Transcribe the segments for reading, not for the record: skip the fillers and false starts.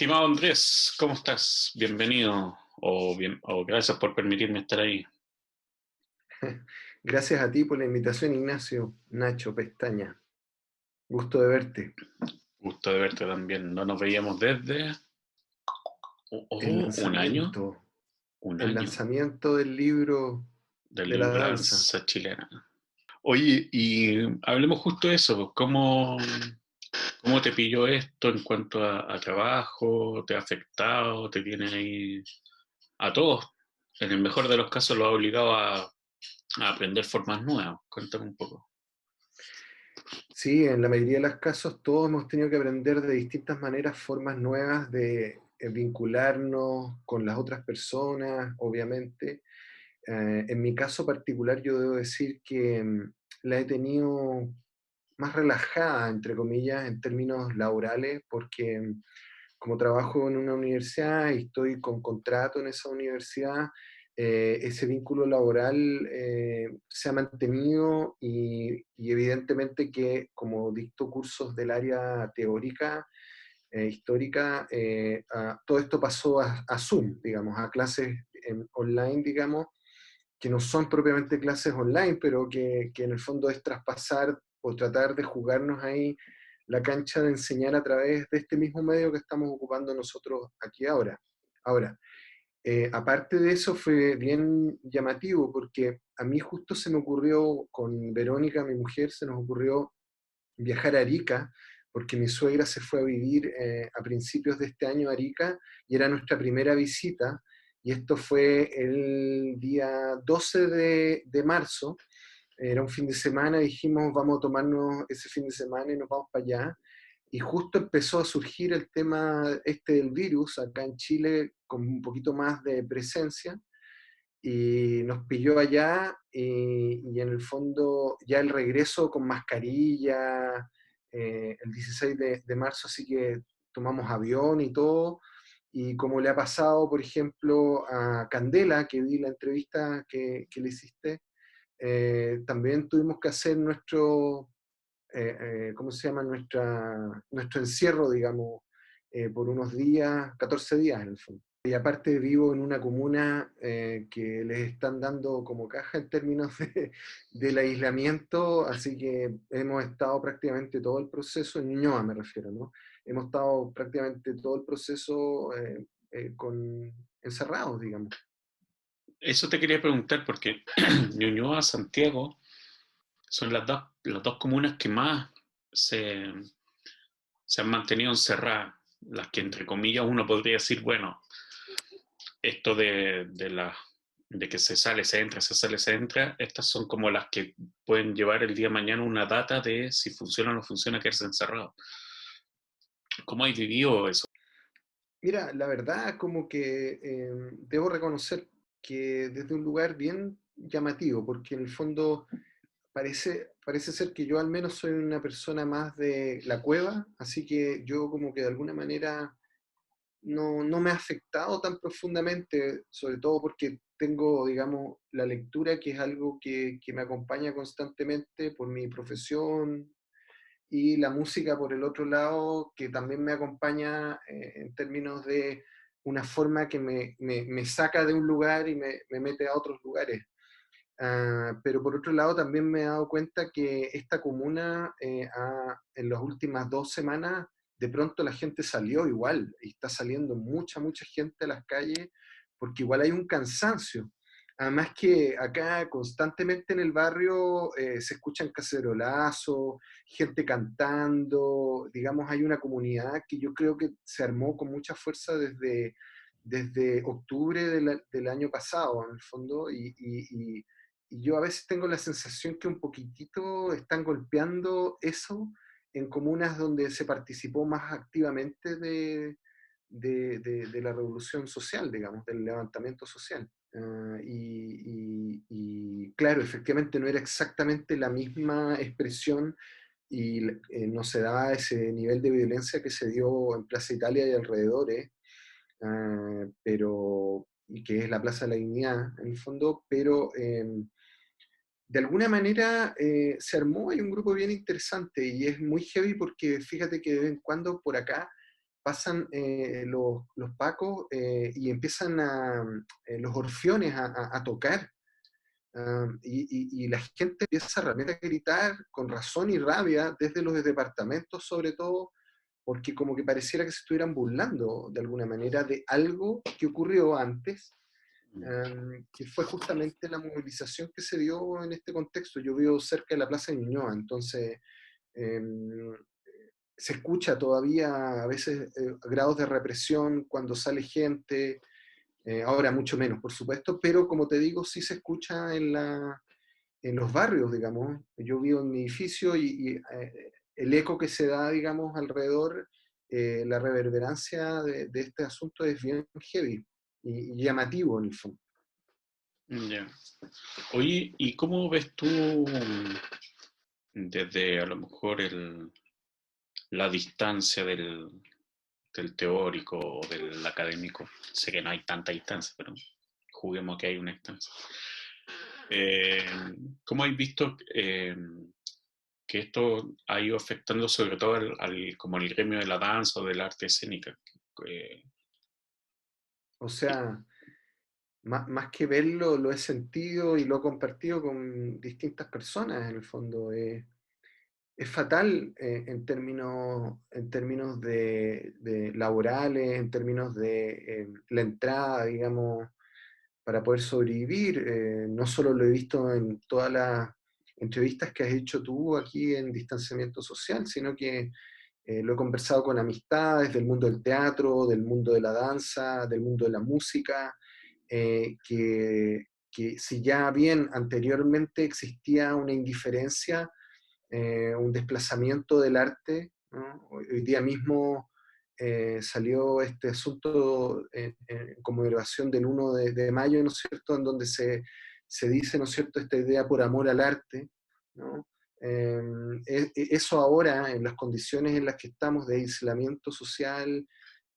Estimado Andrés, ¿cómo estás? Bienvenido o gracias por permitirme estar ahí. Gracias a ti por la invitación, Ignacio. Nacho Pestaña. Gusto de verte. Gusto de verte también. No nos veíamos desde El un año, lanzamiento, un el año lanzamiento del libro del de la libro La danza. danza chilena. Oye, y hablemos justo de eso, pues, ¿cómo te pilló esto en cuanto a trabajo? ¿Te ha afectado? ¿Te tiene ahí a todos? En el mejor de los casos lo ha obligado a aprender formas nuevas. Cuéntame un poco. Sí, en la mayoría de los casos todos hemos tenido que aprender de distintas maneras formas nuevas de vincularnos con las otras personas, obviamente. En mi caso particular yo debo decir que la he tenido más relajada, entre comillas, en términos laborales, porque como trabajo en una universidad y estoy con contrato en esa universidad, ese vínculo laboral se ha mantenido y evidentemente que como dicto cursos del área teórica, histórica, todo esto pasó a Zoom, digamos, a clases online, digamos, que no son propiamente clases online, pero que en el fondo es traspasar o tratar de jugarnos ahí la cancha de enseñar a través de este mismo medio que estamos ocupando nosotros aquí ahora. Ahora, aparte de eso fue bien llamativo porque a mí justo se me ocurrió, con Verónica, mi mujer, se nos ocurrió viajar a Arica, porque mi suegra se fue a vivir a principios de este año a Arica y era nuestra primera visita, y esto fue el día 12 de marzo, era un fin de semana, dijimos vamos a tomarnos ese fin de semana y nos vamos para allá, y justo empezó a surgir el tema este del virus acá en Chile con un poquito más de presencia, y nos pilló allá y en el fondo ya el regreso con mascarilla, el 16 de marzo, así que tomamos avión y todo, y como le ha pasado, por ejemplo, a Candela, que vi la entrevista que le hiciste, también tuvimos que hacer ¿cómo se llama? Nuestro encierro, digamos, por unos días, 14 días en el fondo. Y aparte vivo en una comuna que les están dando como caja en términos del aislamiento, así que hemos estado prácticamente todo el proceso, en Ñuñoa me refiero, ¿no? Hemos estado prácticamente todo el proceso encerrados, digamos. Eso te quería preguntar porque Ñuñoa, Santiago son las dos comunas que más se, se han mantenido encerradas, las que entre comillas uno podría decir, bueno, esto de que se sale, se entra, se sale, se entra, estas son como las que pueden llevar el día de mañana una data de si funciona o no funciona quedarse encerrado. ¿Cómo has vivido eso? Mira, la verdad como que debo reconocer que desde un lugar bien llamativo, porque en el fondo parece ser que yo al menos soy una persona más de la cueva, así que yo como que de alguna manera no me ha afectado tan profundamente, sobre todo porque tengo, digamos, la lectura, que es algo que me acompaña constantemente por mi profesión, y la música por el otro lado, que también me acompaña en términos de una forma que me saca de un lugar y me mete a otros lugares. Pero por otro lado también me he dado cuenta que esta comuna en las últimas 2 semanas de pronto la gente salió igual, y está saliendo mucha gente a las calles porque igual hay un cansancio. Además que acá constantemente en el barrio se escuchan cacerolazos, gente cantando, digamos, hay una comunidad que yo creo que se armó con mucha fuerza desde octubre del año pasado, en el fondo, y yo a veces tengo la sensación que un poquitito están golpeando eso en comunas donde se participó más activamente de la revolución social, digamos, del levantamiento social. Y claro, efectivamente no era exactamente la misma expresión y no se daba ese nivel de violencia que se dio en Plaza Italia y alrededores, y que es la Plaza de la Dignidad en el fondo, pero de alguna manera se armó, hay un grupo bien interesante y es muy heavy porque fíjate que de vez en cuando por acá pasan los pacos y empiezan los orfiones a tocar. Y la gente empieza realmente a gritar con razón y rabia desde los departamentos, sobre todo, porque como que pareciera que se estuvieran burlando de alguna manera de algo que ocurrió antes, que fue justamente la movilización que se dio en este contexto. Yo vivo cerca de la Plaza de Ñuñoa, entonces em, se escucha todavía a veces grados de represión cuando sale gente, ahora mucho menos, por supuesto, pero como te digo, sí se escucha en los barrios, digamos. Yo vivo en mi edificio y el eco que se da, digamos, alrededor, la reverberancia de este asunto es bien heavy y llamativo en el fondo. Ya. Oye, ¿y cómo ves tú desde a lo mejor la distancia del teórico o del académico? Sé que no hay tanta distancia, pero juguemos que hay una distancia. Eh, ¿Cómo habéis visto que esto ha ido afectando sobre todo como el gremio de la danza o del arte escénica? Eh, O sea, más que verlo, lo he sentido y lo he compartido con distintas personas, en el fondo. Es fatal en términos de laborales, en términos de la entrada, digamos, para poder sobrevivir. No solo lo he visto en todas las entrevistas que has hecho tú aquí en Distanciamiento Social, sino que lo he conversado con amistades del mundo del teatro, del mundo de la danza, del mundo de la música, que si ya bien anteriormente existía una indiferencia, un desplazamiento del arte, ¿no? Hoy día mismo salió este asunto en conmemoración del 1 de mayo, ¿no es cierto?, en donde se dice, ¿no es cierto?, esta idea por amor al arte, ¿no? Eso ahora, en las condiciones en las que estamos de aislamiento social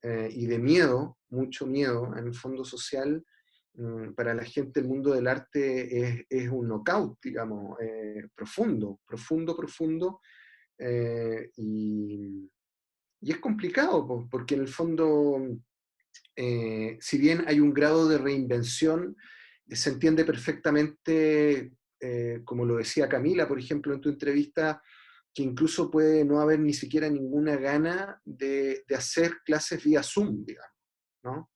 y de miedo, mucho miedo en el fondo social, para la gente el mundo del arte es un knockout, digamos, profundo, profundo, profundo, eh, y, y es complicado, porque en el fondo, si bien hay un grado de reinvención, se entiende perfectamente, como lo decía Camila, por ejemplo, en tu entrevista, que incluso puede no haber ni siquiera ninguna gana de hacer clases vía Zoom, digamos, ¿no?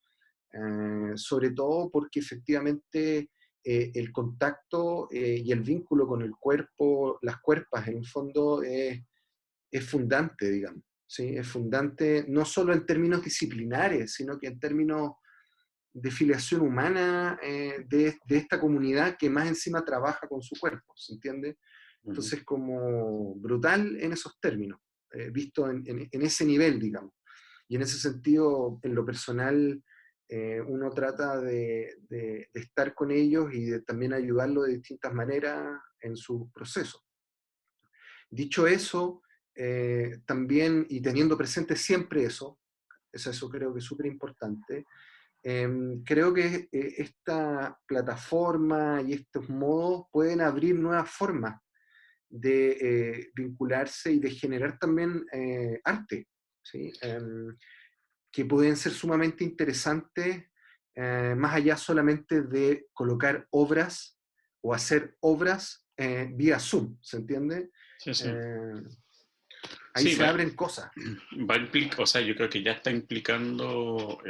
Sobre todo porque efectivamente el contacto y el vínculo con el cuerpo, las cuerpas en el fondo es fundante, digamos, ¿sí? Es fundante no solo en términos disciplinares, sino que en términos de filiación humana de esta comunidad que más encima trabaja con su cuerpo, ¿se entiende? Ujú. Entonces, como brutal en esos términos, visto en ese nivel, digamos. Y en ese sentido, en lo personal, uno trata de estar con ellos y de también ayudarlos de distintas maneras en su proceso. Dicho eso, también, y teniendo presente siempre eso creo que es súper importante, creo que esta plataforma y estos modos pueden abrir nuevas formas de vincularse y de generar también arte, ¿sí? Que pueden ser sumamente interesantes, más allá solamente de colocar obras o hacer obras vía Zoom, ¿se entiende? Sí, sí. Eh, ahí Sí, se abren cosas. va a implicar, o sea, yo creo que ya está implicando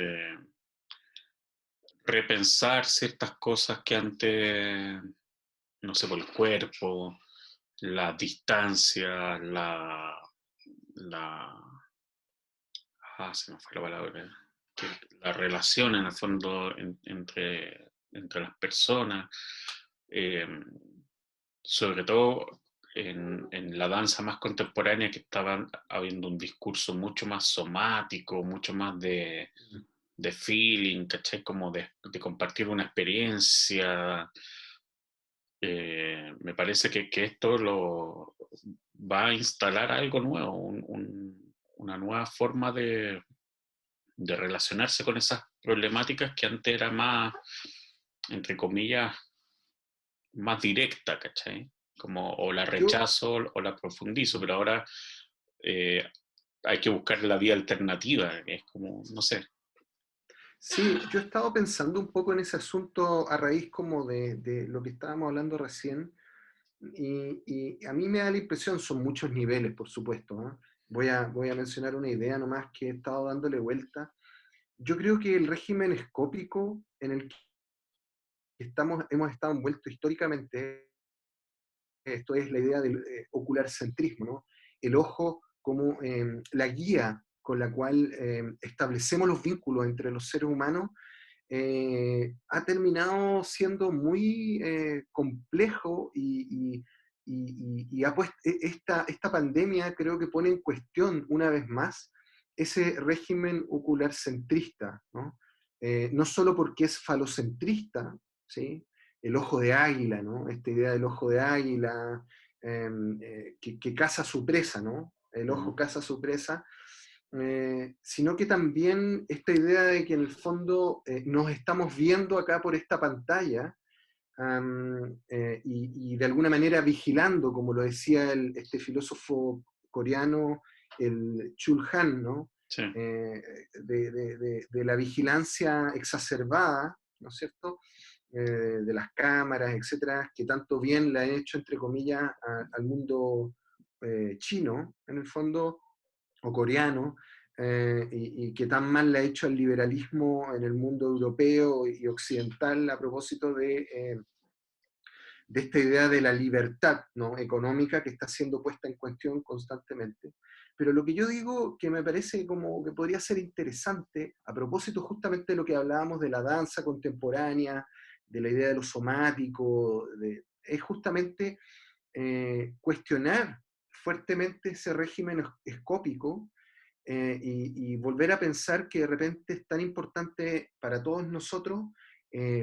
repensar ciertas cosas que antes, no sé, por el cuerpo, la distancia, la se me fue la palabra, que la relación en el fondo entre las personas, eh, sobre todo en la danza más contemporánea que estaba habiendo un discurso mucho más somático, mucho más de feeling, ¿cachai? Como de compartir una experiencia. Me parece que esto lo va a instalar algo nuevo, una nueva forma de relacionarse con esas problemáticas que antes era más, entre comillas, más directa, ¿cachai? Como o la Yo, rechazo o la profundizo, pero ahora eh, hay que buscar la vía alternativa, que es como, no sé. Sí, yo he estado pensando un poco en ese asunto a raíz como de lo que estábamos hablando recién, y a mí me da la impresión, son muchos niveles, por supuesto, ¿ah? Voy a mencionar una idea nomás que he estado dándole vuelta. Yo creo que el régimen escópico en el que hemos estado envueltos históricamente, esto es la idea del ocularcentrismo, ¿no? El ojo como la guía con la cual establecemos los vínculos entre los seres humanos, ha terminado siendo muy complejo y ha puesto, esta pandemia creo que pone en cuestión una vez más ese régimen ocular centrista, ¿no? No solo porque es falocentrista, ¿sí? El ojo de águila, ¿no? Esta idea del ojo de águila que caza su presa, ¿no? El ojo caza su presa, sino que también esta idea de que en el fondo nos estamos viendo acá por esta pantalla y de alguna manera vigilando, como lo decía este filósofo coreano, el Chul Han, ¿no? Sí. De la vigilancia exacerbada, ¿no es cierto? De las cámaras, etcétera, que tanto bien le han hecho, entre comillas, al mundo chino, en el fondo, o coreano, y que tan mal le ha hecho al liberalismo en el mundo europeo y occidental a propósito de esta idea de la libertad, ¿no? Económica que está siendo puesta en cuestión constantemente. Pero lo que yo digo que me parece como que podría ser interesante, a propósito justamente de lo que hablábamos de la danza contemporánea, de la idea de lo somático, es justamente cuestionar fuertemente ese régimen escópico y volver a pensar que de repente es tan importante para todos nosotros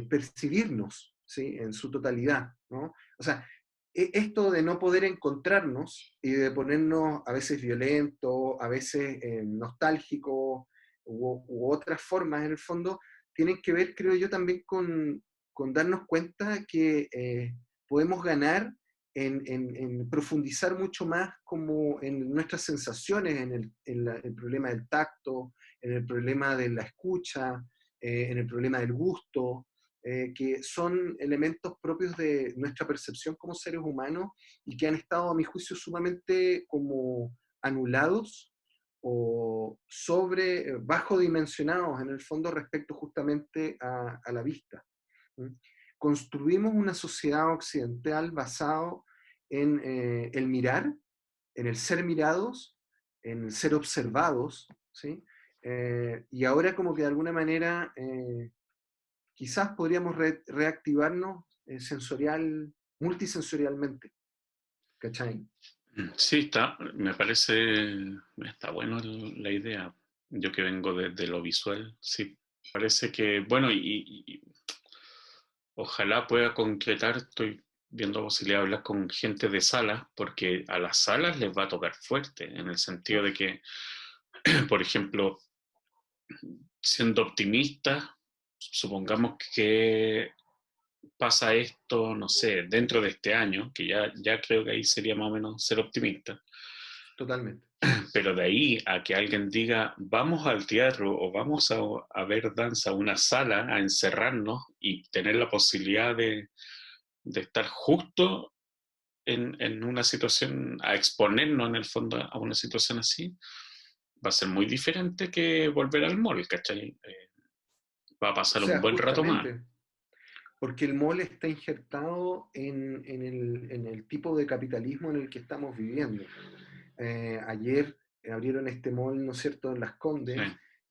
percibirnos, ¿sí? En su totalidad, ¿no? O sea, esto de no poder encontrarnos y de ponernos a veces violentos, a veces nostálgicos u otras formas en el fondo, tienen que ver, creo yo, también con darnos cuenta que podemos ganar en profundizar mucho más como en nuestras sensaciones, el problema del tacto, en el problema de la escucha, en el problema del gusto, que son elementos propios de nuestra percepción como seres humanos y que han estado, a mi juicio, sumamente como anulados o bajo dimensionados en el fondo respecto justamente a la vista. ¿Mm? Construimos una sociedad occidental basado en el mirar, en el ser mirados, en el ser observados, ¿sí? Y ahora como que de alguna manera quizás podríamos reactivarnos multisensorialmente, ¿cachai? Sí, me parece, está bueno la idea. Yo que vengo de lo visual, sí, parece que, bueno, y ojalá pueda concretar, estoy viendo posibilidad de hablar con gente de salas, porque a las salas les va a tocar fuerte, en el sentido de que, por ejemplo, siendo optimistas, supongamos que pasa esto, no sé, dentro de este año, que ya creo que ahí sería más o menos ser optimista, Totalmente. pero de ahí a que alguien diga, vamos al teatro o vamos a ver danza, a una sala, a encerrarnos y tener la posibilidad de estar justo en una situación, a exponernos en el fondo a una situación así, va a ser muy diferente que volver al mall, ¿cachai? Va a O pasar un sea, buen rato más. justamente, porque el mall está injertado en el tipo de capitalismo en el que estamos viviendo. Ayer abrieron este mall, ¿no es cierto?, en Las Sí. Condes,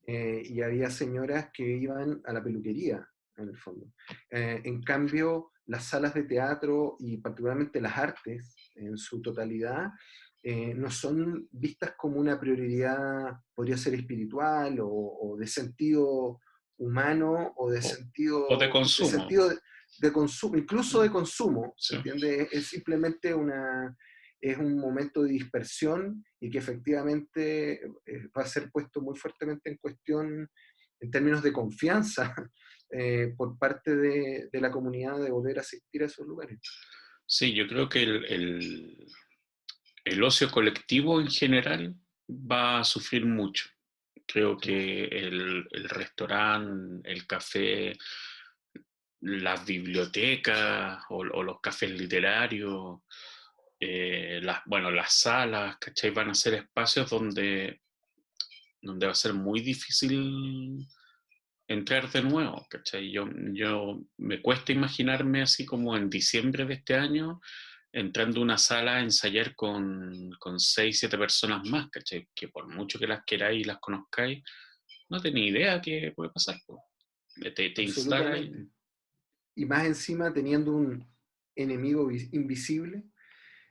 y había señoras que iban a la peluquería, en el fondo. En cambio, las salas de teatro y particularmente las artes en su totalidad no son vistas como una prioridad, podría ser espiritual o de sentido humano o de O, o de consumo. sentido de consumo, incluso de consumo, ¿se Sí. entiende? Es simplemente es un momento de dispersión y que efectivamente va a ser puesto muy fuertemente en cuestión en términos de confianza por parte de la comunidad de volver a asistir a esos lugares. Sí, yo creo que el ocio colectivo en general va a sufrir mucho. Creo que el restaurante, el café, las bibliotecas o los cafés literarios, bueno, las salas, ¿cachai? Van a ser espacios donde va a ser muy difícil entrar de nuevo, ¿cachai? Yo me cuesta imaginarme así como en diciembre de este año entrando a una sala a ensayar con 6, 7 personas más, ¿cachai? Que por mucho que las queráis y las conozcáis, no tenéis idea qué puede pasar, po. Te instaláis. Absolutamente. Y más encima teniendo un enemigo invisible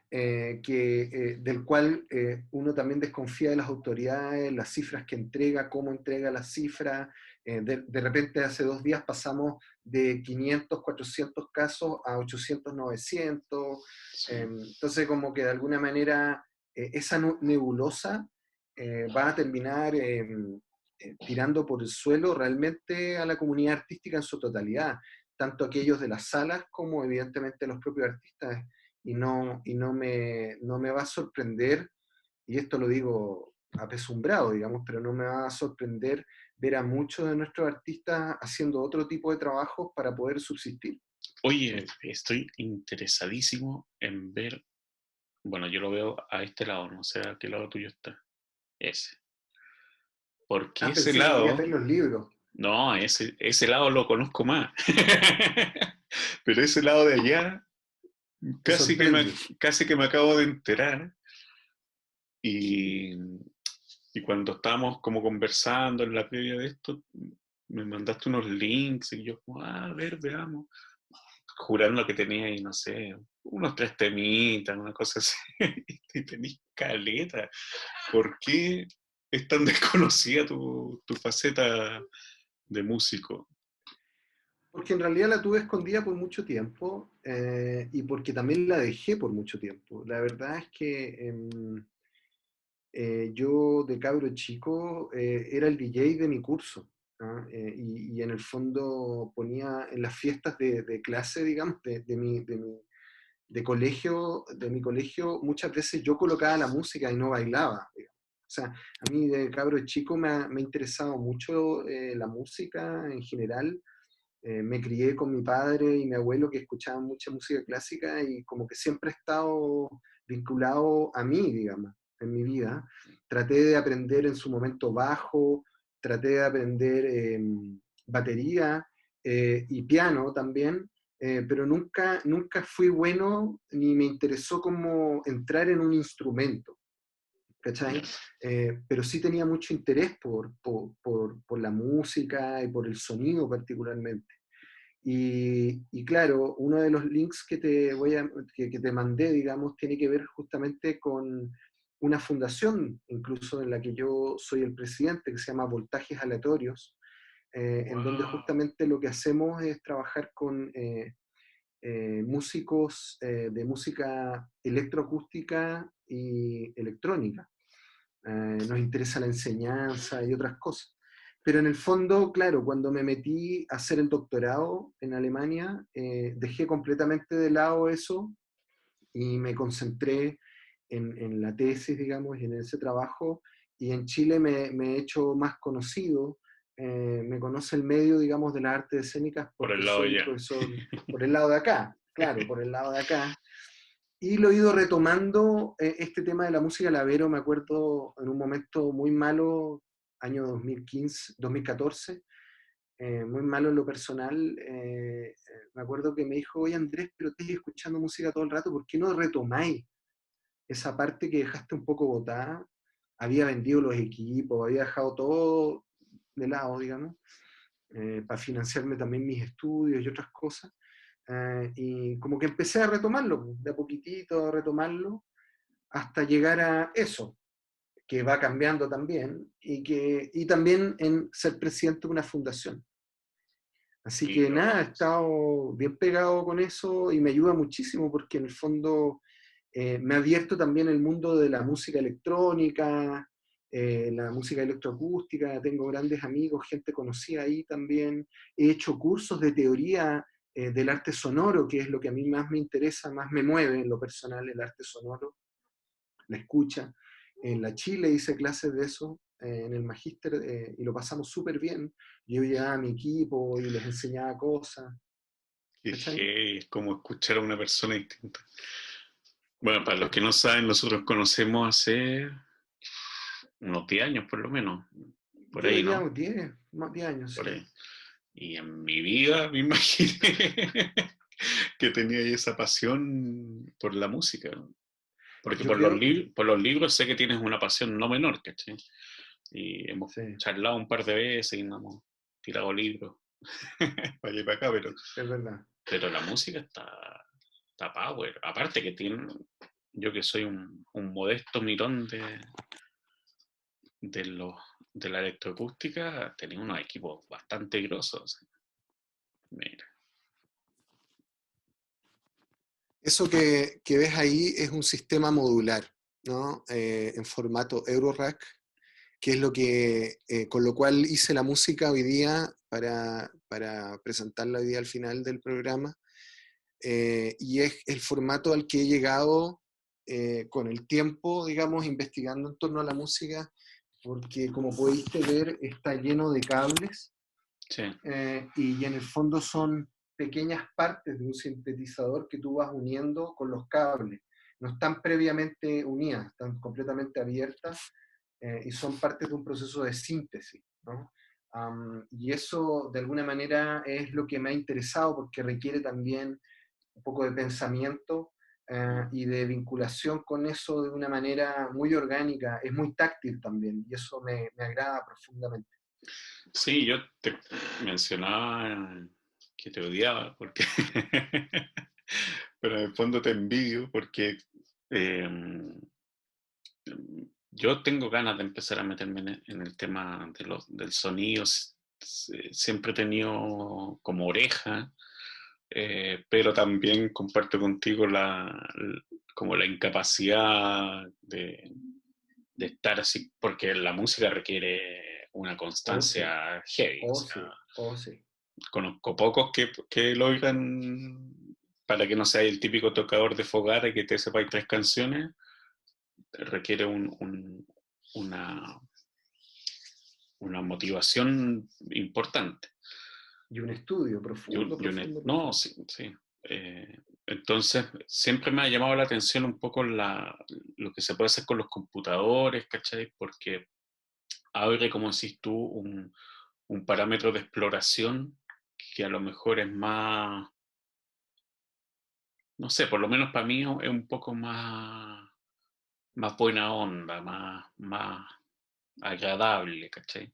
del cual uno también desconfía de las autoridades, las cifras que entrega, cómo entrega las cifras. De repente hace 2 días pasamos de 500, 400 casos a 800, 900. Sí. Entonces como que de alguna manera esa nebulosa va a terminar tirando por el suelo realmente a la comunidad artística en su totalidad, tanto aquellos de las salas como evidentemente los propios artistas. Y no me va a sorprender, y esto lo digo apesumbrado, digamos, pero no me va a sorprender ver a muchos de nuestros artistas haciendo otro tipo de trabajos para poder subsistir. Oye, estoy interesadísimo en ver, bueno, yo lo veo a este lado, no sé a qué lado tuyo está, ese. Porque ese Pensé que querías lado, ver los libros. no, ese lado lo conozco más. Pero ese lado de allá, Te casi que me, sorprende. casi que me acabo de enterar. Y, y cuando estábamos como conversando en la previa de esto, me mandaste unos links y yo como, a ver, veamos. Jurando que tenía ahí, no sé, unos 3 temitas, una cosa así. Y tenís caleta. ¿Por qué es tan desconocida tu faceta de músico? Porque en realidad la tuve escondida por mucho tiempo y porque también la dejé por mucho tiempo. La verdad es que yo de cabro chico era el DJ de mi curso. ¿Ah? Y en el fondo ponía en las fiestas de clase, digamos, de mi colegio, muchas veces yo colocaba la música y no bailaba, digamos. O sea, a mí de cabro chico me ha interesado mucho la música en general. Me crié con mi padre y mi abuelo que escuchaban mucha música clásica y como que siempre he estado vinculado a mí, digamos, en mi vida. Traté de aprender en su momento bajo, traté de aprender batería y piano también, pero nunca fui bueno ni me interesó como entrar en un instrumento. ¿Cachai? Pero sí tenía mucho interés por la música y por el sonido particularmente. Y claro, uno de los links que te mandé, digamos, tiene que ver justamente con una fundación, incluso en la que yo soy el presidente, que se llama Voltajes Aleatorios, en donde Wow. justamente lo que hacemos es trabajar con músicos de música electroacústica y electrónica. Nos interesa la enseñanza y otras cosas. Pero en el fondo, claro, cuando me metí a hacer el doctorado en Alemania, dejé completamente de lado eso y me concentré en la tesis, digamos, y en ese trabajo. Y en Chile me he hecho más conocido. Me conoce el medio, digamos, de las artes escénicas Por porque el lado soy ya. profesor por el lado de acá, claro, por el lado de acá. Y lo he ido retomando, este tema de la música Lavero, me acuerdo en un momento muy malo, año 2015, 2014, muy malo en lo personal. Me acuerdo que me dijo, oye Andrés, pero estás escuchando música todo el rato, ¿por qué no retomáis esa parte que dejaste un poco botada? Había vendido los equipos, había dejado todo de lado, digamos, para financiarme también mis estudios y otras cosas. Y como que empecé a retomarlo, de a poquitito a retomarlo, hasta llegar a eso, que va cambiando también, y también en ser presidente de una fundación. Así Qué que nada, he loco. estado bien pegado con eso y me ayuda muchísimo porque en el fondo me ha abierto también el mundo de la música electrónica, la música electroacústica, tengo grandes amigos, gente conocida ahí también. He hecho cursos de teoría del arte sonoro, que es lo que a mí más me interesa, más me mueve en lo personal, el arte sonoro, la escucha. En la Chile hice clases de eso en el magíster y lo pasamos súper bien. Yo llevaba a mi equipo y les enseñaba cosas, ¿cachai? Que es como escuchar a una persona distinta. Bueno, para los que no saben, nosotros conocemos hace unos 10 años por lo menos, por Yo ahí, diría ¿no? 10, más 10 años, Por sí. ahí. Y en mi vida me imaginé que tenía esa pasión por la música. Porque Yo creo, por los libros sé que tienes una pasión no menor, ¿cachai? Y hemos sí, charlado un par de veces y nos hemos tirado libros para allá y para acá, es verdad. pero la música está power. Aparte que tiene, yo que soy un modesto mirón de, los, de la electroacústica, tenía unos equipos bastante grosos. Mira. Eso que ves ahí es un sistema modular, ¿no? En formato Eurorack, que es lo que, con lo cual hice la música hoy día para presentarla hoy día al final del programa. Y es el formato al que he llegado con el tiempo, digamos, investigando en torno a la música, porque como pudiste ver está lleno de cables Sí, y en el fondo son pequeñas partes de un sintetizador que tú vas uniendo con los cables. No están previamente unidas, están completamente abiertas y son partes de un proceso de síntesis, ¿no? Y eso de alguna manera es lo que me ha interesado porque requiere también un poco de pensamiento y de vinculación con eso de una manera muy orgánica, es muy táctil también y eso me agrada profundamente. sí, yo te mencionaba que te odiaba, porque pero en el fondo te envidio porque eh, yo tengo ganas de empezar a meterme en el tema del sonido. Siempre he tenido como oreja, pero también comparto contigo como la incapacidad de estar así, porque la música requiere una Oh sí, constancia heavy. O oh sea, sí, oh sí. conozco pocos que logran, para que no sea el típico tocador de fogata y que te sepáis 3 canciones, requiere una, una motivación importante. Y un estudio profundo, profundo, No, profundo. sí, sí. Entonces, siempre me ha llamado la atención un poco lo que se puede hacer con los computadores, ¿cachai? Porque abre, como decís tú, un parámetro de exploración que a lo mejor es más, no sé, por lo menos para mí es un poco más buena onda, más agradable, ¿cachai?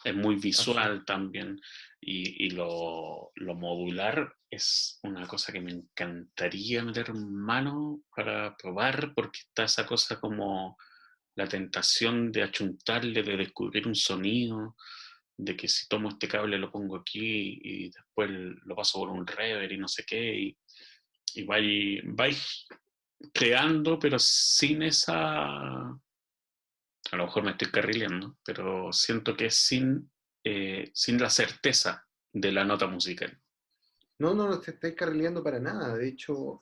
Es muy Absol- visual también y lo modular es una cosa que me encantaría meter mano para probar porque está esa cosa como la tentación de achuntarle, de descubrir un sonido, de que si tomo este cable lo pongo aquí y después lo paso por un reverb y no sé qué y vais creando pero sin esa, a lo mejor me estoy carrileando, pero siento que es sin la certeza de la nota musical. No, no, no te estáis carrileando para nada. De hecho,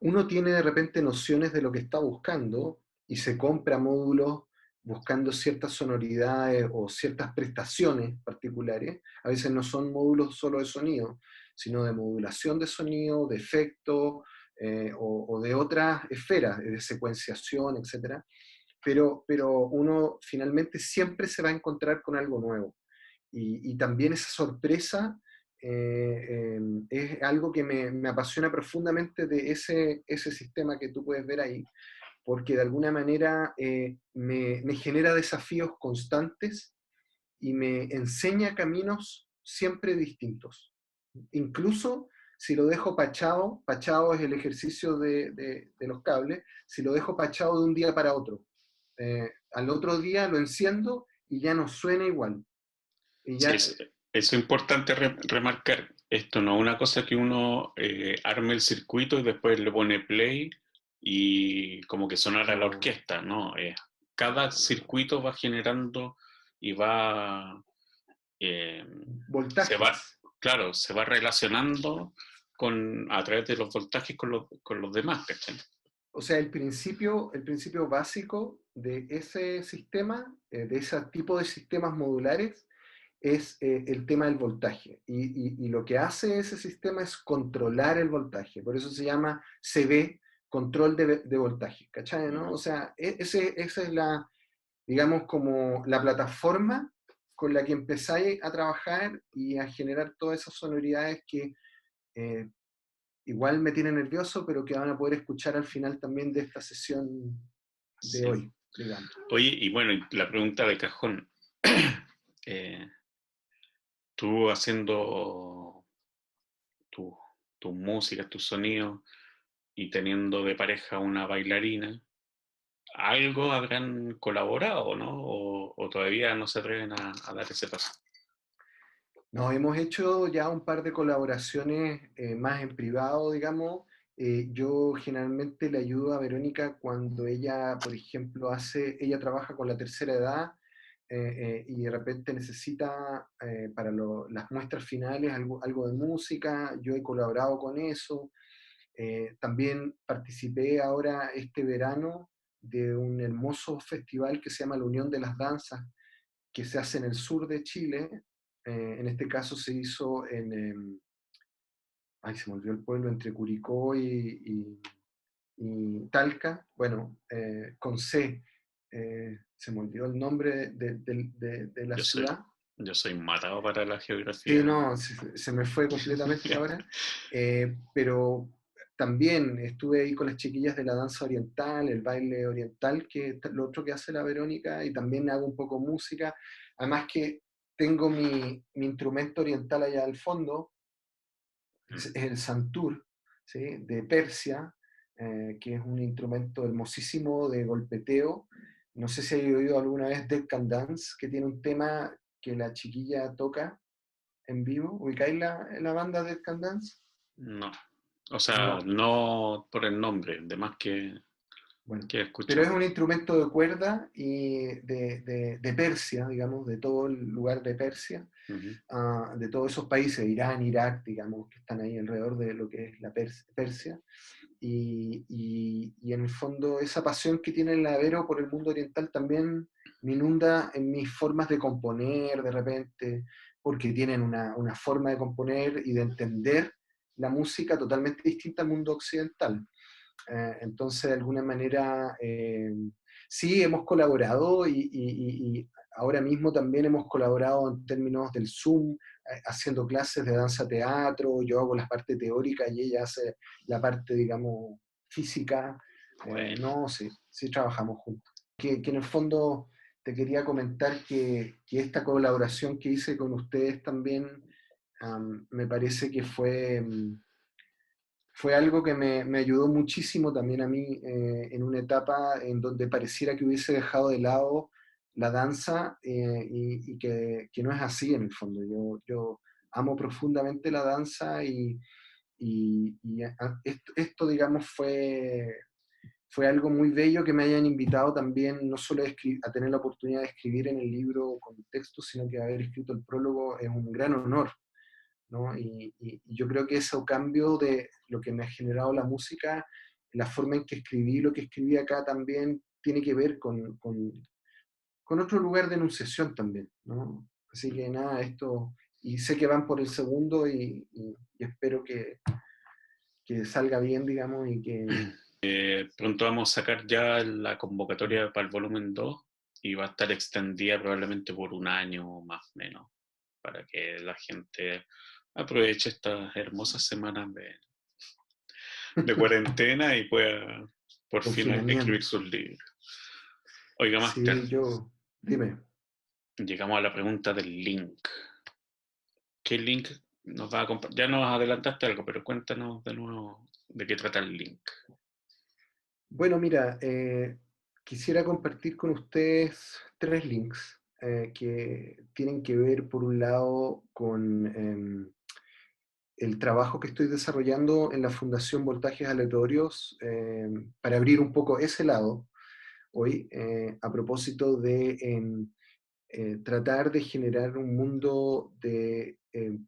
uno tiene de repente nociones de lo que está buscando y se compra módulos buscando ciertas sonoridades o ciertas prestaciones particulares. A veces no son módulos solo de sonido, sino de modulación de sonido, de efecto o de otras esferas, de secuenciación, etcétera. Pero uno finalmente siempre se va a encontrar con algo nuevo. Y también esa sorpresa es algo que me apasiona profundamente de ese sistema que tú puedes ver ahí, porque de alguna manera me genera desafíos constantes y me enseña caminos siempre distintos. Incluso si lo dejo pachado, pachado es el ejercicio de los cables, si lo dejo pachado de un día para otro. Al otro día lo enciendo y ya no suena igual. Y Sí, ya, eso es importante remarcar. Esto no es una cosa que uno arme el circuito y después le pone play y como que sonara la no, orquesta, ¿no? Cada no, no, no. circuito va generando y eh, se va, Voltajes. claro, se va relacionando a través de los voltajes con los demás, ¿cachai? O sea, el principio básico de ese sistema, de ese tipo de sistemas modulares, es el tema del voltaje. Y lo que hace ese sistema es controlar el voltaje. Por eso se llama CB, control de voltaje. ¿Cachai? ¿No? O sea, esa es la, digamos, como la plataforma con la que empezáis a trabajar y a generar todas esas sonoridades que eh, igual me tienen nervioso, pero que van a poder escuchar al final también de esta sesión de Sí. hoy, digamos. Oye, y bueno, y la pregunta de cajón. Eh, tú haciendo tu, tus músicas, tus sonidos y teniendo de pareja una bailarina, ¿algo habrán colaborado, no? O todavía no se atreven a dar ese paso? Nos hemos hecho ya un par de colaboraciones más en privado, digamos. Yo generalmente le ayudo a Verónica cuando ella, por ejemplo, ella trabaja con la tercera edad y de repente necesita para las muestras finales algo de música. Yo he colaborado con eso. También participé ahora este verano de un hermoso festival que se llama la Unión de las Danzas, que se hace en el sur de Chile. En este caso se hizo ay, se me olvidó el pueblo, entre Curicó y Talca, bueno, con C. Se me olvidó el nombre de la Yo soy, ciudad. yo soy matado para la Sí, geografía. no, se me fue completamente ahora, pero también estuve ahí con las chiquillas de la danza oriental, el baile oriental, que es lo otro que hace la Verónica, y también hago un poco música, además que tengo mi instrumento oriental allá al fondo, es el santur, ¿sí? De Persia, que es un instrumento hermosísimo de golpeteo. No sé si hay oído alguna vez Dead Can Dance, que tiene un tema que la chiquilla toca en vivo. ¿Ubicáis la banda Dead Can Dance? No. O sea, No, no por el nombre, de más bueno. que he Pero es escuchado. un instrumento de cuerda y de Persia, digamos, de todo el lugar de Persia, Ujú. de todos esos países, Irán, Irak, digamos, que están ahí alrededor de lo que es la Persia. Y en el fondo esa pasión que tiene el Avero por el mundo oriental también me inunda en mis formas de componer de repente, porque tienen una forma de componer y de entender la música totalmente distinta al mundo occidental. Entonces, de alguna manera, sí, hemos colaborado y ahora mismo también hemos colaborado en términos del Zoom, haciendo clases de danza teatro, yo hago la parte teórica y ella hace la parte, digamos, física. Bueno, No, sí, sí trabajamos juntos. Que en el fondo te quería comentar que esta colaboración que hice con ustedes también me parece que fue algo que me ayudó muchísimo también a mí en una etapa en donde pareciera que hubiese dejado de lado la danza y que no es así en el fondo. Yo amo profundamente la danza y esto, digamos, fue algo muy bello que me hayan invitado también, no solo a tener la oportunidad de escribir en el libro con texto, sino que haber escrito el prólogo es un gran honor, ¿no? Y yo creo que ese cambio de lo que me ha generado la música, la forma en que escribí lo que escribí acá también tiene que ver con otro lugar de enunciación también, ¿no? Así que nada, esto, y sé que van por el segundo y espero que salga bien, digamos, y que... pronto vamos a sacar ya la convocatoria para el volumen 2 y va a estar extendida probablemente por un año más o menos, para que la gente aproveche estas hermosas semanas de cuarentena y pueda por fin escribir Confinamiento. sus libros. Oiga, Master, Sí, dime. llegamos a la pregunta del link. ¿Qué link nos va a compartir? Ya nos adelantaste algo, pero cuéntanos de nuevo de qué trata el link. Bueno, mira, quisiera compartir con ustedes tres links que tienen que ver, por un lado, con el trabajo que estoy desarrollando en la Fundación Voltajes Aleatorios para abrir un poco ese lado hoy, a propósito de tratar de generar un mundo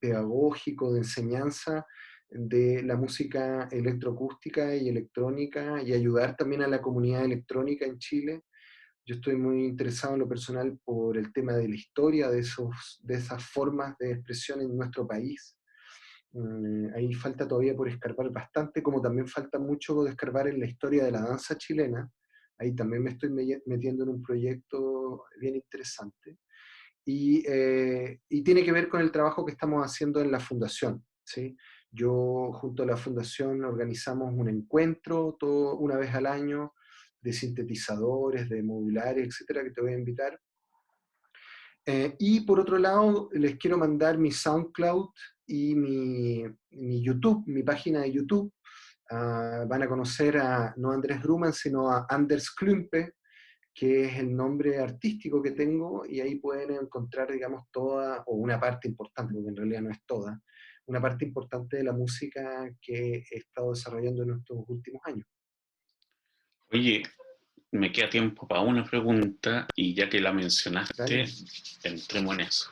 pedagógico, de enseñanza de la música electroacústica y electrónica y ayudar también a la comunidad electrónica en Chile Yo estoy muy interesado en lo personal por el tema de la historia de esas formas de expresión en nuestro país. Ahí falta todavía por escarbar bastante, como también falta mucho de escarbar en la historia de la danza chilena. Ahí también me estoy metiendo en un proyecto bien interesante. Y tiene que ver con el trabajo que estamos haciendo en la fundación, ¿sí? Yo junto a la fundación organizamos un encuentro todo, una vez al año de sintetizadores, de modulares, etcétera, que te voy a invitar. Y por otro lado, les quiero mandar mi SoundCloud y mi YouTube, mi página de YouTube. Van a conocer a no Andrés Grumman, sino a Anders Klumpe, que es el nombre artístico que tengo, y ahí pueden encontrar, digamos, toda, o una parte importante, porque en realidad no es toda, una parte importante de la música que he estado desarrollando en estos últimos años. Oye, me queda tiempo para una pregunta y ya que la mencionaste, ¿Vale? entremos en eso.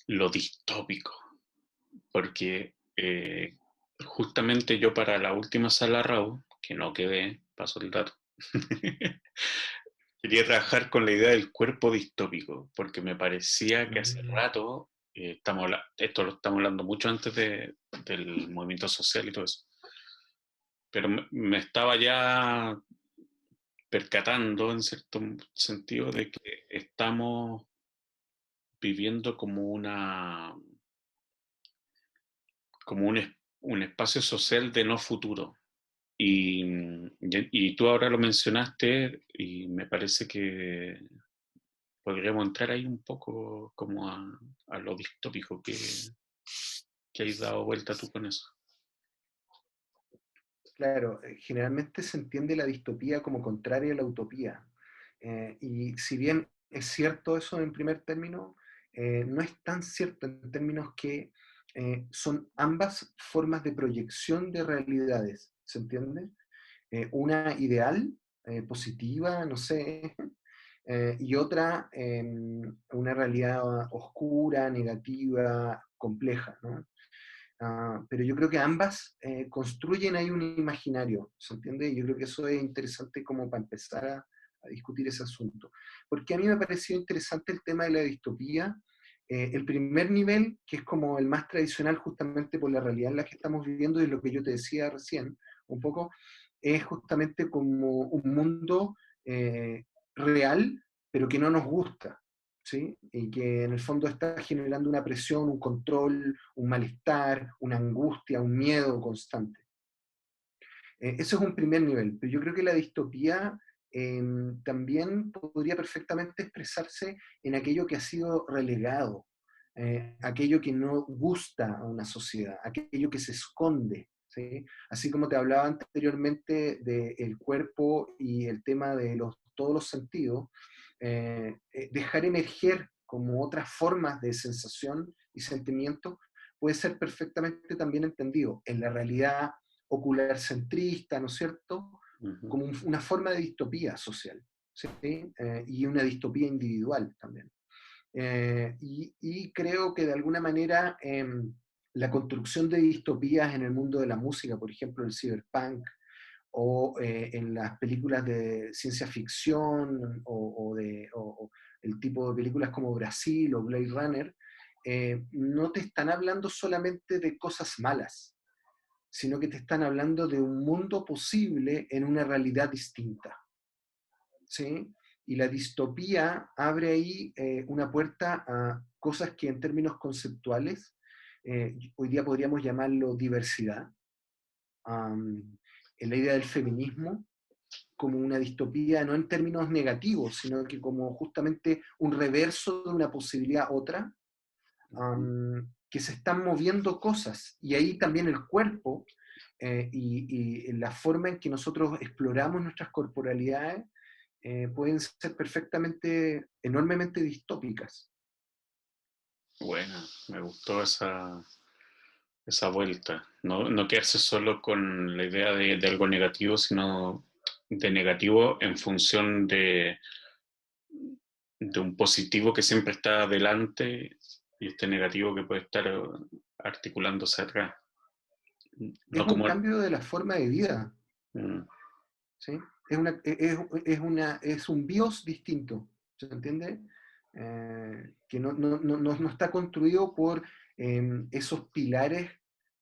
Lo distópico, porque justamente yo para la última sala RAW, que no quedé, paso el dato, quería trabajar con la idea del cuerpo distópico, porque me parecía que hace Mm, rato, esto lo estamos hablando mucho antes del movimiento social y todo eso, pero me estaba ya percatando en cierto sentido de que estamos viviendo como un espacio social de no futuro. Y tú ahora lo mencionaste y me parece que podríamos entrar ahí un poco como a lo distópico que has dado vuelta tú con eso. claro, generalmente se entiende la distopía como contraria a la utopía. Y si bien es cierto eso en primer término, no es tan cierto en términos que son ambas formas de proyección de realidades, ¿se entiende? Una ideal, positiva, no sé, y otra una realidad oscura, negativa, compleja, ¿no? Pero yo creo que ambas construyen ahí un imaginario, ¿se entiende? Y yo creo que eso es interesante como para empezar a discutir ese asunto. Porque a mí me pareció interesante el tema de la distopía. El primer nivel, que es como el más tradicional justamente por la realidad en la que estamos viviendo y lo que yo te decía recién, un poco, es justamente como un mundo real, pero que no nos gusta, ¿sí? Y que en el fondo está generando una presión, un control, un malestar, una angustia, un miedo constante. Eso es un primer nivel, pero yo creo que la distopía eh, también podría perfectamente expresarse en aquello que ha sido relegado, aquello que no gusta a una sociedad, aquello que se esconde. ¿Sí? Así como te hablaba anteriormente del cuerpo y el tema de todos los sentidos, dejar emerger como otras formas de sensación y sentimiento puede ser perfectamente también entendido en la realidad ocular centrista, ¿no es cierto? Ujú. Como una forma de distopía social, ¿sí? Y una distopía individual también. Y creo que de alguna manera la construcción de distopías en el mundo de la música, por ejemplo, el cyberpunk, o en las películas de ciencia ficción, o el tipo de películas como Brasil o Blade Runner, no te están hablando solamente de cosas malas, sino que te están hablando de un mundo posible en una realidad distinta. ¿Sí? Y la distopía abre ahí una puerta a cosas que en términos conceptuales hoy día podríamos llamarlo diversidad. En la idea del feminismo como una distopía no en términos negativos, sino que como justamente un reverso de una posibilidad otra, que se están moviendo cosas. Y ahí también el cuerpo y la forma en que nosotros exploramos nuestras corporalidades pueden ser perfectamente, enormemente distópicas. Bueno, me gustó esa vuelta. No, no quedarse solo con la idea de algo negativo, sino de negativo en función de un positivo que siempre está adelante y este negativo que puede estar articulándose atrás. Es No un como... cambio de la forma de vida, Mm, ¿sí? es un BIOS distinto, ¿se entiende? Que no está construido por esos pilares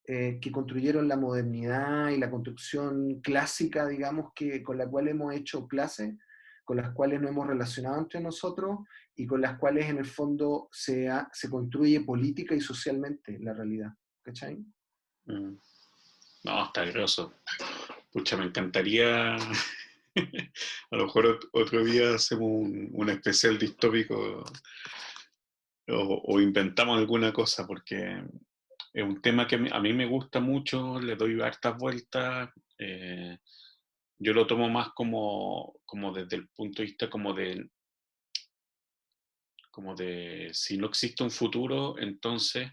que construyeron la modernidad y la construcción clásica, digamos, con la cual hemos hecho clases, con las cuales nos hemos relacionado entre nosotros y con las cuales en el fondo se construye política y socialmente la realidad. ¿Cachai? Mm. No, está groso. Pucha, me encantaría. A lo mejor otro día hacemos un especial distópico o inventamos alguna cosa, porque es un tema que a mí me gusta mucho, le doy hartas vueltas. Yo lo tomo más como desde el punto de vista como de si no existe un futuro, entonces,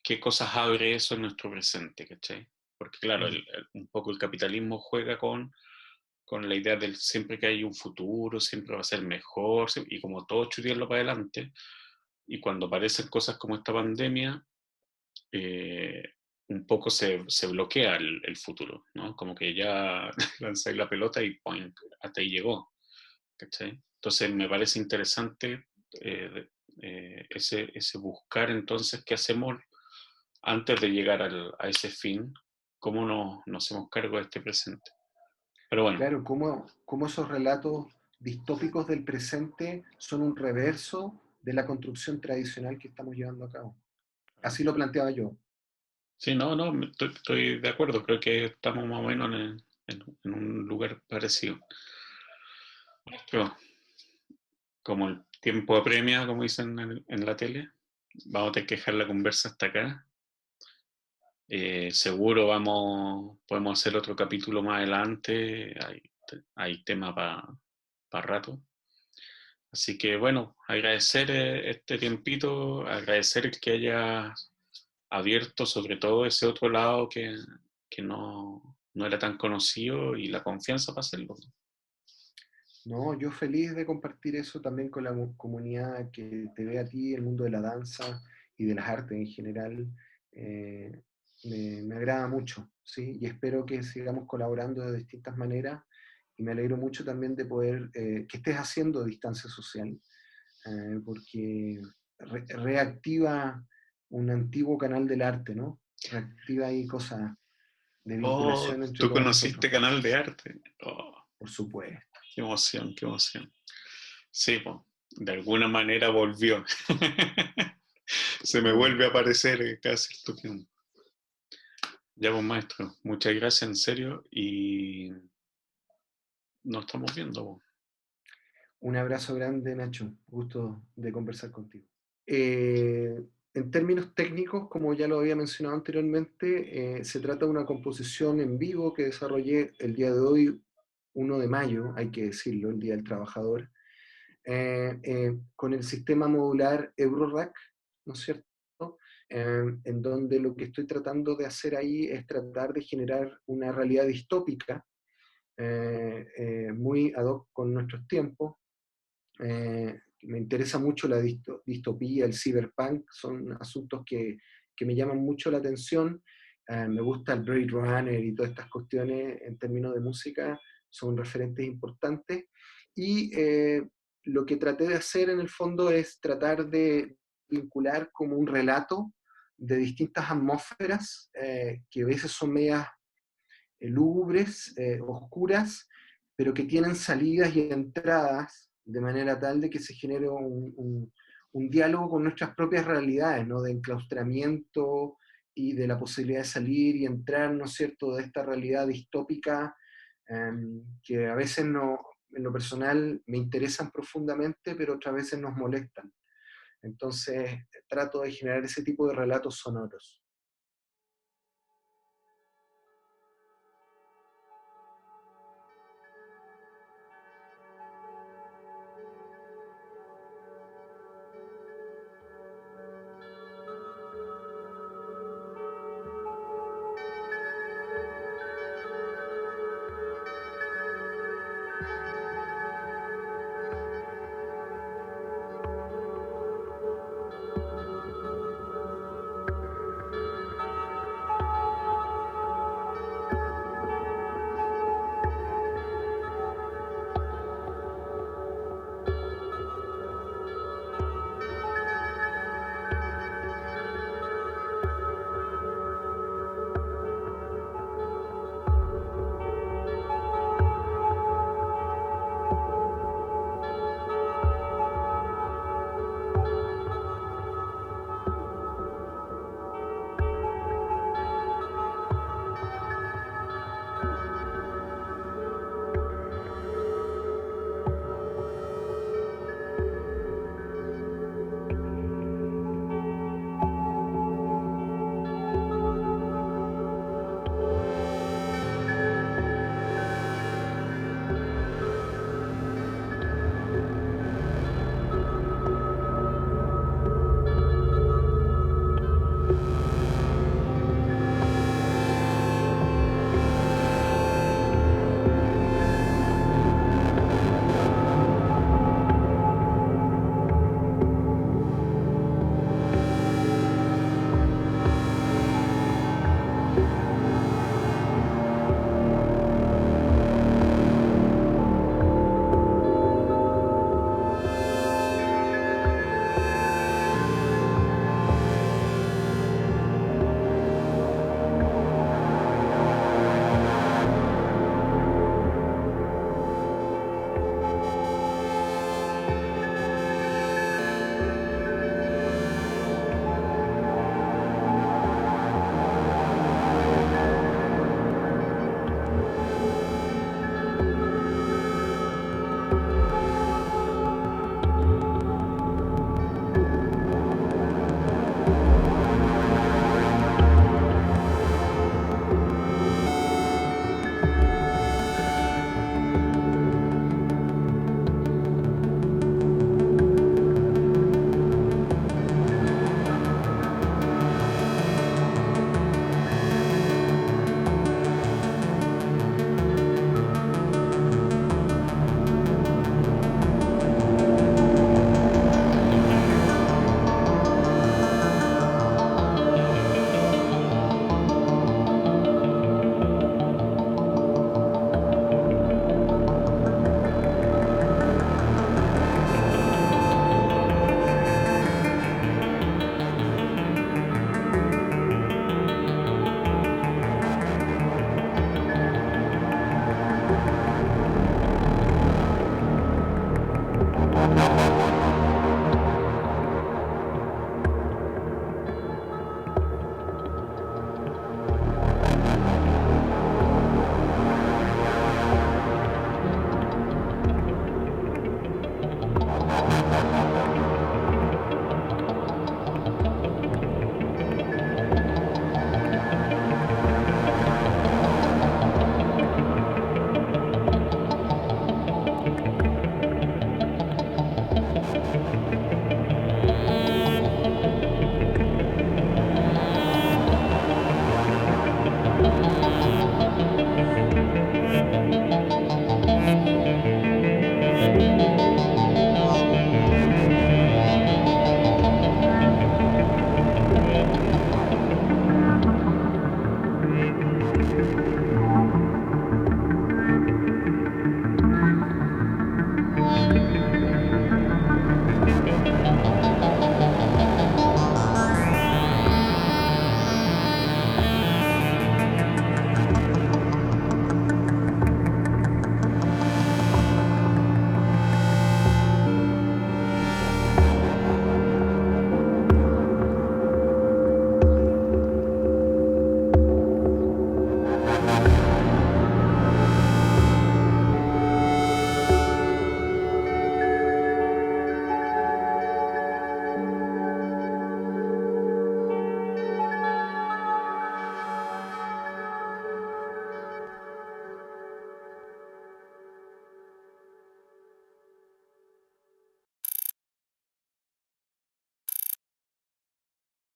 ¿qué cosas abre eso en nuestro presente? ¿Cachai? Porque claro, Mm. un poco el capitalismo juega con la idea de siempre que hay un futuro, siempre va a ser mejor, y como todo chutearlo para adelante, y cuando aparecen cosas como esta pandemia, eh, un poco se bloquea el futuro, ¿no? Como que ya lanzáis la pelota y ¡poing! Hasta ahí llegó, ¿cachai? Entonces me parece interesante ese buscar entonces qué hacemos antes de llegar a ese fin, cómo nos hacemos cargo de este presente. Pero bueno, Claro, cómo esos relatos distópicos del presente son un reverso de la construcción tradicional que estamos llevando a cabo. Así lo planteaba yo. sí, no, no, estoy de acuerdo, creo que estamos más o menos en un lugar parecido. Pero como el tiempo apremia, como dicen en la tele, vamos a tener que dejar la conversa hasta acá. Seguro podemos hacer otro capítulo más adelante, hay tema para rato. Así que bueno, agradecer este tiempito, agradecer que haya abierto sobre todo ese otro lado que no era tan conocido y la confianza para hacerlo. No, yo feliz de compartir eso también con la comunidad que te ve a ti, el mundo de la danza y de las artes en general. eh, me agrada mucho, ¿sí? Y espero que sigamos colaborando de distintas maneras y me alegro mucho también de poder, que estés haciendo distancia social, porque reactiva un antiguo canal del arte, ¿no? Reactiva ahí cosas de Oh, vinculación entre tú todos nosotros, conociste Canal de Arte. Oh, por supuesto. qué emoción, qué emoción. Sí, pues, de alguna manera volvió. Se me Mm. vuelve a aparecer cada cierto tiempo. Ya, pues, maestro, muchas gracias, en serio, y nos estamos viendo, pues. Un abrazo grande, Nacho. Gusto de conversar contigo. Eh, en términos técnicos, como ya lo había mencionado anteriormente, se trata de una composición en vivo que desarrollé el día de hoy, 1 de mayo, hay que decirlo, el Día del Trabajador, con el sistema modular Eurorack, ¿no es cierto? En donde lo que estoy tratando de hacer ahí es tratar de generar una realidad distópica, muy ad hoc con nuestros tiempos. Me interesa mucho la distopía, el cyberpunk, son asuntos que me llaman mucho la atención. Me gusta el Blade Runner y todas estas cuestiones en términos de música, son referentes importantes. Y lo que traté de hacer en el fondo es tratar de vincular como un relato de distintas atmósferas, que a veces son medias lúgubres, oscuras, pero que tienen salidas y entradas de manera tal de que se genere un diálogo con nuestras propias realidades, ¿no? De enclaustramiento y de la posibilidad de salir y entrar, ¿no es cierto?, de esta realidad distópica, que a veces no, en lo personal me interesan profundamente, pero otras veces nos molestan. Entonces trato de generar ese tipo de relatos sonoros.